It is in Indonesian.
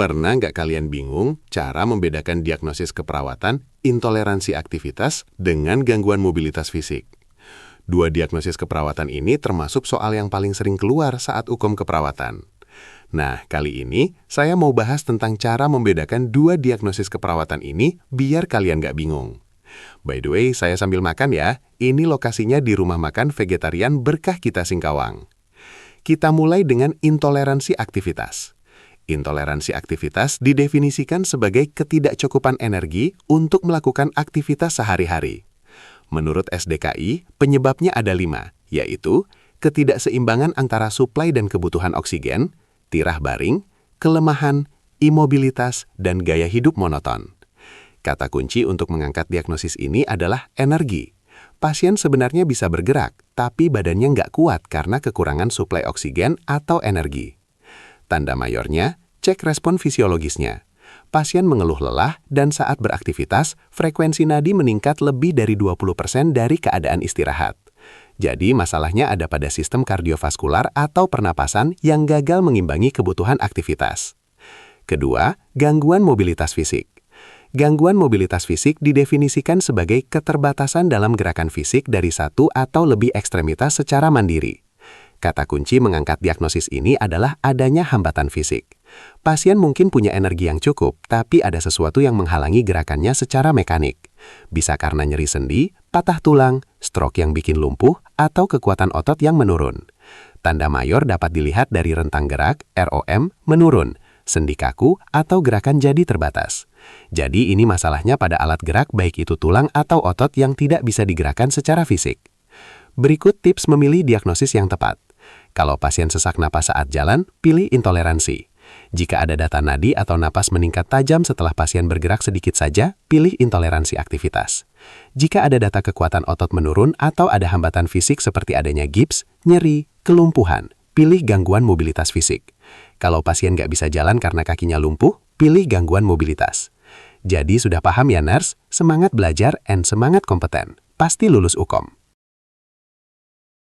Pernah nggak kalian bingung cara membedakan diagnosis keperawatan, intoleransi aktivitas, dengan gangguan mobilitas fisik? Dua diagnosis keperawatan ini termasuk soal yang paling sering keluar saat hukum keperawatan. Nah, kali ini saya mau bahas tentang cara membedakan dua diagnosis keperawatan ini biar kalian nggak bingung. By the way, saya sambil makan ya. Ini lokasinya di rumah makan vegetarian Berkah Kita Singkawang. Kita mulai dengan intoleransi aktivitas. Intoleransi aktivitas didefinisikan sebagai ketidakcukupan energi untuk melakukan aktivitas sehari-hari. Menurut SDKI, penyebabnya ada 5, yaitu ketidakseimbangan antara suplai dan kebutuhan oksigen, tirah baring, kelemahan, imobilitas, dan gaya hidup monoton. Kata kunci untuk mengangkat diagnosis ini adalah energi. Pasien sebenarnya bisa bergerak, tapi badannya nggak kuat karena kekurangan suplai oksigen atau energi. Tanda mayornya, cek respon fisiologisnya. Pasien mengeluh lelah dan saat beraktivitas, frekuensi nadi meningkat lebih dari 20% dari keadaan istirahat. Jadi masalahnya ada pada sistem kardiovaskular atau pernapasan yang gagal mengimbangi kebutuhan aktivitas. Kedua, gangguan mobilitas fisik. Gangguan mobilitas fisik didefinisikan sebagai keterbatasan dalam gerakan fisik dari satu atau lebih ekstremitas secara mandiri. Kata kunci mengangkat diagnosis ini adalah adanya hambatan fisik. Pasien mungkin punya energi yang cukup, tapi ada sesuatu yang menghalangi gerakannya secara mekanik. Bisa karena nyeri sendi, patah tulang, stroke yang bikin lumpuh, atau kekuatan otot yang menurun. Tanda mayor dapat dilihat dari rentang gerak, ROM, menurun, sendi kaku, atau gerakan jadi terbatas. Jadi ini masalahnya pada alat gerak baik itu tulang atau otot yang tidak bisa digerakkan secara fisik. Berikut tips memilih diagnosis yang tepat. Kalau pasien sesak napas saat jalan, pilih intoleransi. Jika ada data nadi atau napas meningkat tajam setelah pasien bergerak sedikit saja, pilih intoleransi aktivitas. Jika ada data kekuatan otot menurun atau ada hambatan fisik seperti adanya gips, nyeri, kelumpuhan, pilih gangguan mobilitas fisik. Kalau pasien nggak bisa jalan karena kakinya lumpuh, pilih gangguan mobilitas. Jadi sudah paham ya nurse? Semangat belajar and semangat kompeten. Pasti lulus UKOM.